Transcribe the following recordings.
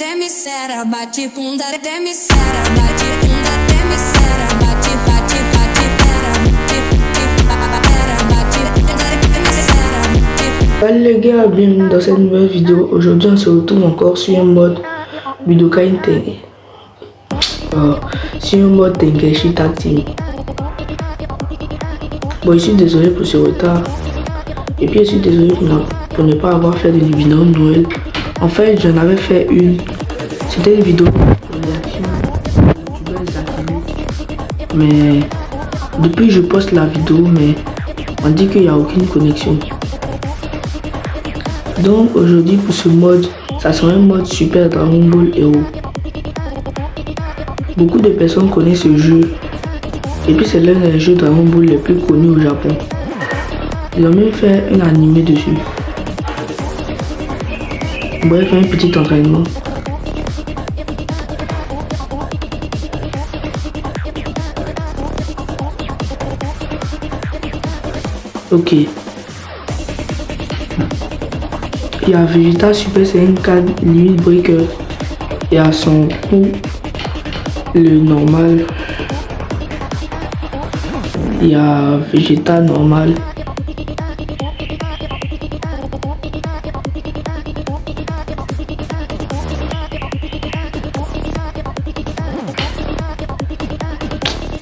Demissera, bate bunda, demissera, bate bunda, demissera, bate, bate, bate, Salut les gars, bienvenue dans cette nouvelle vidéo. Aujourd'hui on se retrouve encore sur un mode Budokai Tenkaichi. Sur un mode Tenkaichi Tag Team. Bon, je suis désolé pour ce retard. Et puis je suis désolé pour ne pas avoir fait de vidéo de Noël. En fait, j'en avais fait une. C'était une vidéo de réaction de youtubeurs actifs. Mais depuis je poste la vidéo, mais on dit qu'il n'y a aucune connexion. Donc aujourd'hui pour ce mode, ça sera un mode Super Dragon Ball Hero. Beaucoup de personnes connaissent ce jeu. Et puis c'est l'un des jeux Dragon Ball les plus connus au Japon. Ils ont même fait un animé dessus. Bref, un petit entraînement. Ok. Il y a Vegeta Super Saiyan 4 Limit Breaker. Il y a son coup, le normal. Il y a Vegeta normal.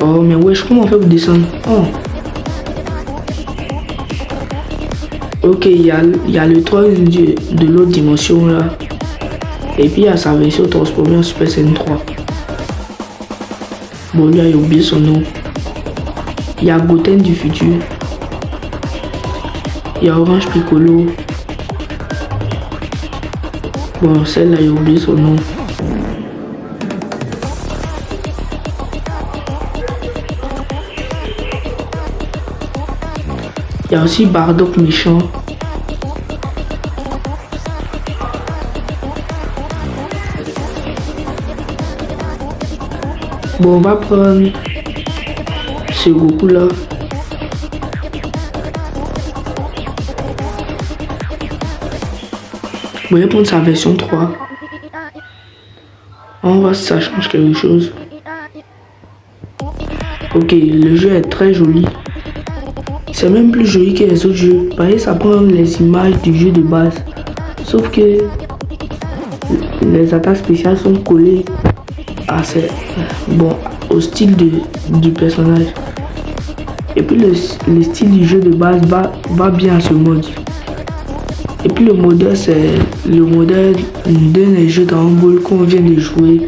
Oh mais wesh, comment on fait pour descendre? Oh. Ok, il y a le 3 de l'autre dimension là. Et puis il y a sa version transformée en Super Saiyan 3. Bon, lui a oublié son nom. Il y a Goten du futur. Il y a Orange Piccolo. Bon, celle-là, il a oublié son nom. Il y a aussi Bardock méchant. Bon, on va prendre ce Goku là. Bon, on va prendre sa version 3. On va voir si ça change quelque chose. Ok, le jeu est très joli. C'est même plus joli que les autres jeux. Pareil, ça prend les images du jeu de base. Sauf que les attaques spéciales sont collées à au style du personnage. Et puis le style du jeu de base va bien à ce mode. Et puis le modèle, c'est le modèle d'un des jeux Dragon Ball qu'on vient de jouer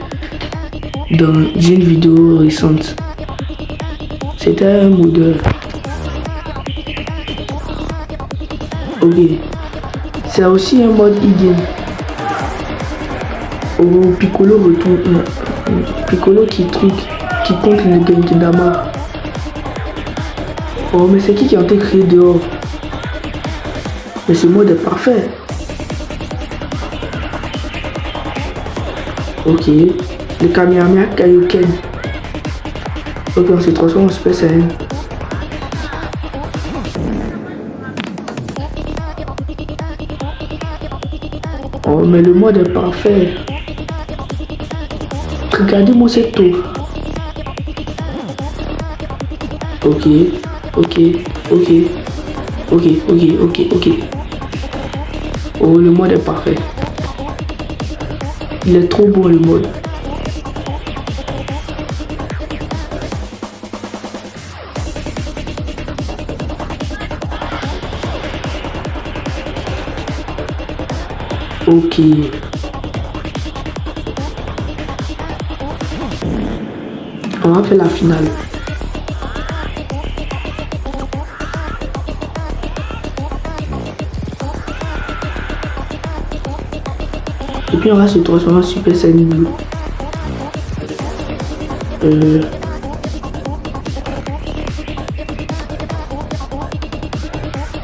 dans une vidéo récente. C'était un modèle. Ok, c'est aussi un mode hidden. Oh, Piccolo retourne. Piccolo qui compte le Genkidama. Oh, mais c'est qui a été créé dehors? Mais ce mode est parfait. Ok, le Kamehameha Kaioken. Ok, on se transforme en Super Saiyan. Oh, mais le mode est parfait. Regardez-moi cette tour. Ok. Oh, le mode est parfait. Il est trop beau le mode. Ok. On va faire la finale. Et puis on va se transformer en Super Saiyan Blue.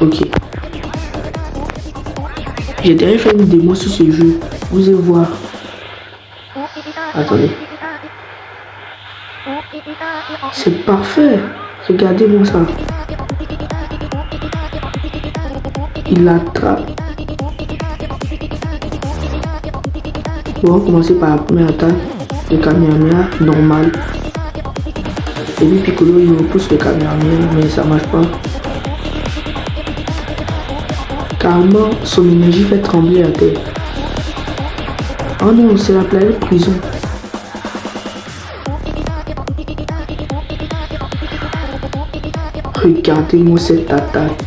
Ok. J'ai déjà fait une démo sur ce jeu. Vous allez voir. Attendez. C'est parfait. Regardez-moi ça. Il attrape. Bon, on va commencer par la première attaque. Le Kamehameha normal. Et puis Piccolo il repousse le Kamehameha, mais ça marche pas. Carrément, son énergie fait trembler la terre. Oh non, c'est la planète prison. Regardez-moi cette attaque.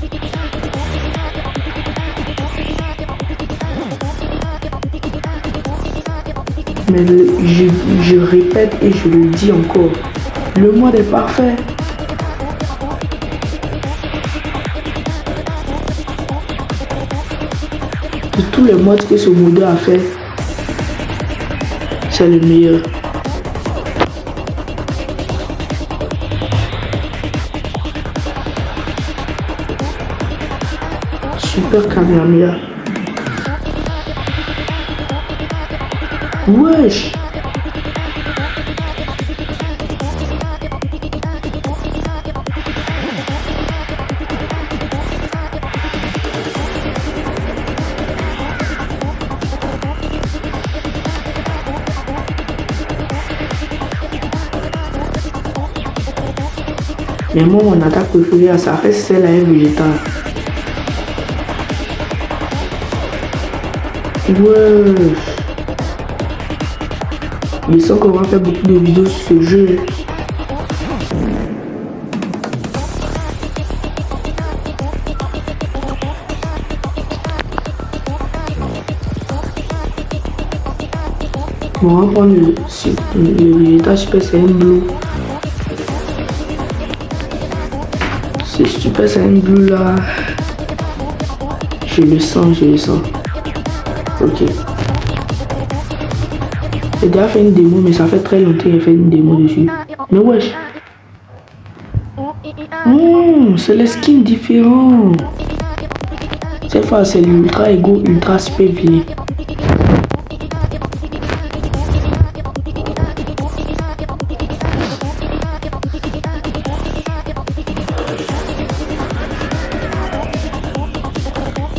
Mais je répète et je le dis encore. Le mode est parfait. De tous les modes que ce mode a fait, c'est le meilleur. Super Kamehameha. Wesh. Mais moi, mon attaque préférée, ça reste celle à un végétal. Ouais. Je sens qu'on va faire beaucoup de vidéos sur ce jeu. Bon, on va prendre le végétal Super Saiyan Blue. C'est Super Saiyan Blue là. Je le sens, je le sens. Ok. J'ai déjà fait une démo, mais ça fait très longtemps que j'ai fait une démo dessus. Mais wesh. Oh, c'est les skins différents. Cette fois, c'est l'Ultra Ego Ultra Super Vilain.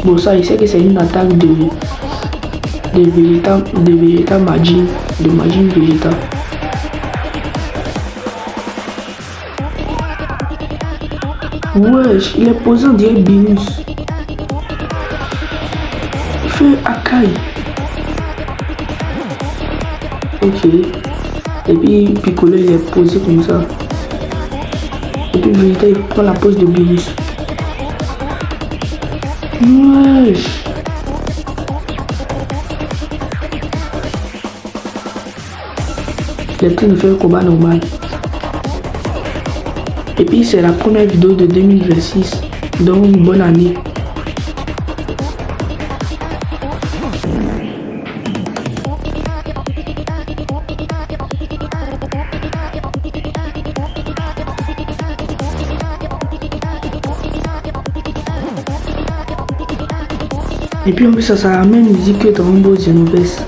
Bon, ça, il sait que c'est une attaque de Vegeta Majin, de Majin Vegeta. Wesh, il est posé en direct Beerus. Il fait Akai. Ok. Et puis Piccolo il est posé comme ça. Et puis Vegeta il prend la pose de Beerus. Wesh. Il est en train de faire un combat normal. Et puis c'est la première vidéo de 2026. Donc une bonne année. Et puis en plus ça a la même musique que Dragon Ball Xenoverse.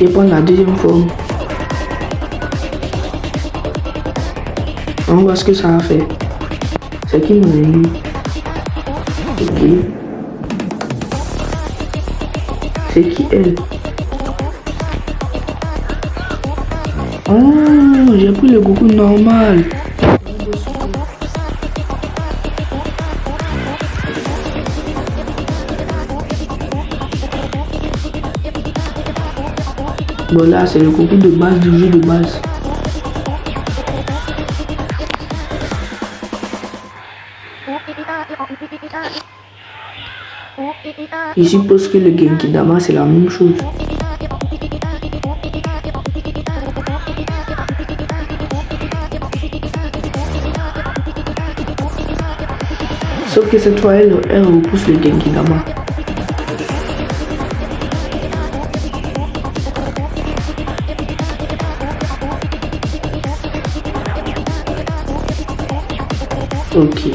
Et prendre la deuxième forme. On voit ce que ça a fait. C'est qui mon ennemi? Ok. C'est qui elle? Oh, j'ai pris le Goku normal. Bon là c'est le Goku de base du jeu de base. Je suppose que le Genki Dama c'est la même chose. Sauf que cette fois elle repousse le Genki Dama. Ok.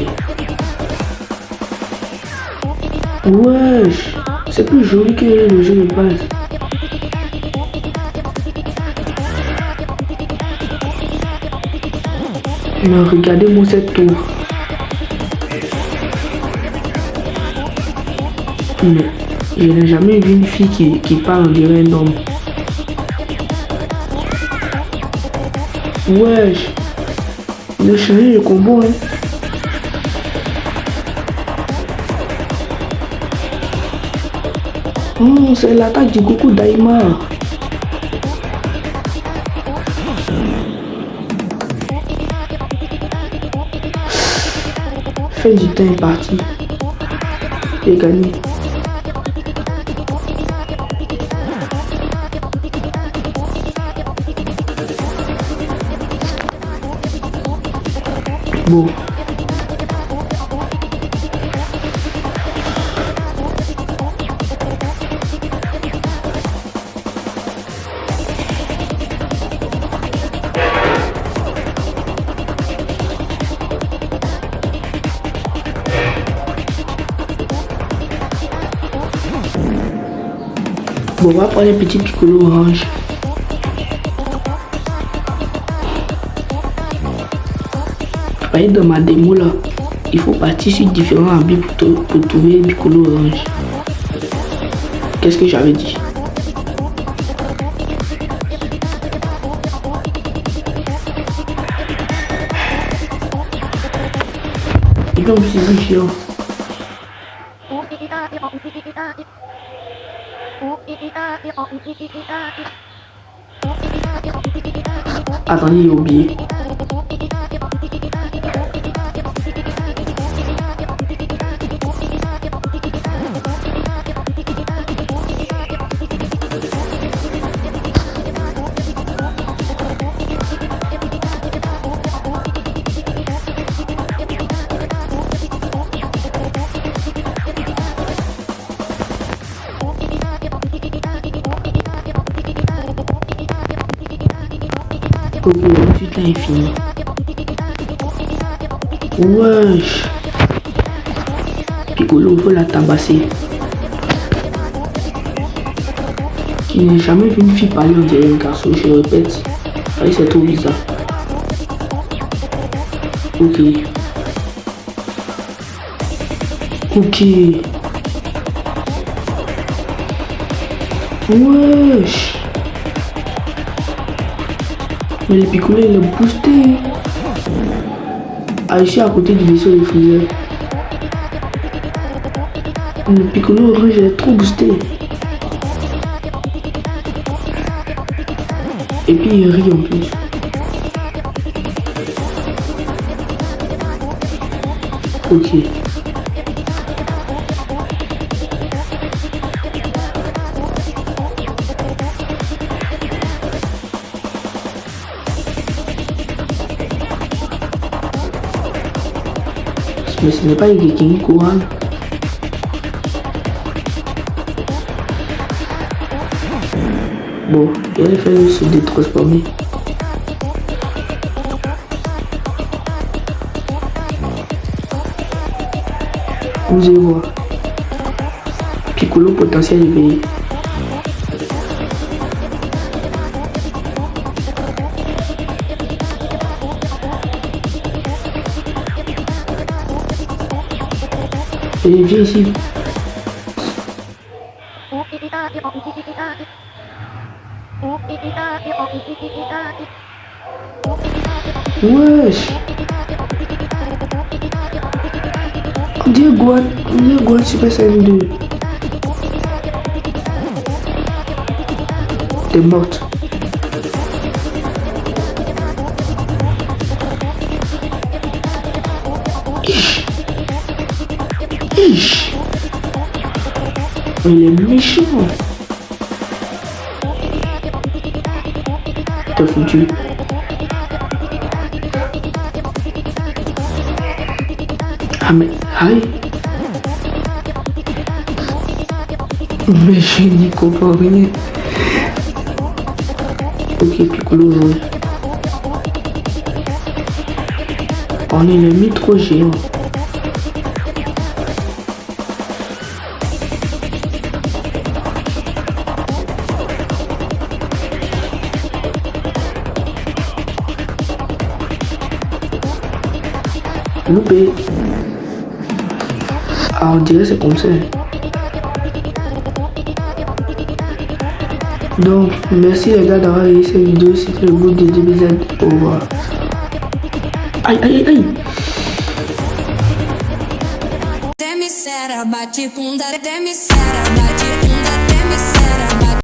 Wesh, c'est plus joli que le jeu de base. Mais regardez-moi cette tour. Mais je n'ai jamais vu une fille qui parle, on dirait un homme. Wesh. Il a changé le combo, hein. Oh, c'est l'attaque du Goku Daima. Fin du temps est parti. J'ai gagné. Bon. Bon, on va prendre un petit piccolo orange. Voyez, dans ma démo là, il faut partir sur différents habits pour trouver un piccolo orange. Qu'est-ce que j'avais dit? Et comme c'est chiant. Attendez, j'ai oublié. Ok, ensuite là est fini. Wesh. Piccolo, faut la tabasser. Je n'ai jamais vu une fille parler, on dirait un garçon, je répète. Allez, c'est trop bizarre. Ok. Ok. Wesh. Mais le piccolo il est boosté. Ah, je suis à côté du vaisseau de Freezer. Le piccolo orange est trop boosté. Et puis il rit en plus. Ok. Mais ce n'est pas une King Couronne. Bon, il va falloir se détransformer. Vous allez voir. Piccolo potentiel éveillé. Et viens ici. Wesh. On dirait Gohan Super Saiyan 2. T'es morte. Il est méchant. T'as foutu. Ah mais... Aïe. Mais je n'y comprends rien. Ok, Piccolo jaune. On est limite trop géant. Loupé. Ah, on dirait c'est comme ça. Donc, merci les gars d'avoir regardé cette vidéo. C'était le bout de DBZ. Au revoir. Aïe, aïe, aïe, aïe. Até me cera, bate bunda, até me cera, bate bunda, até me cera, bate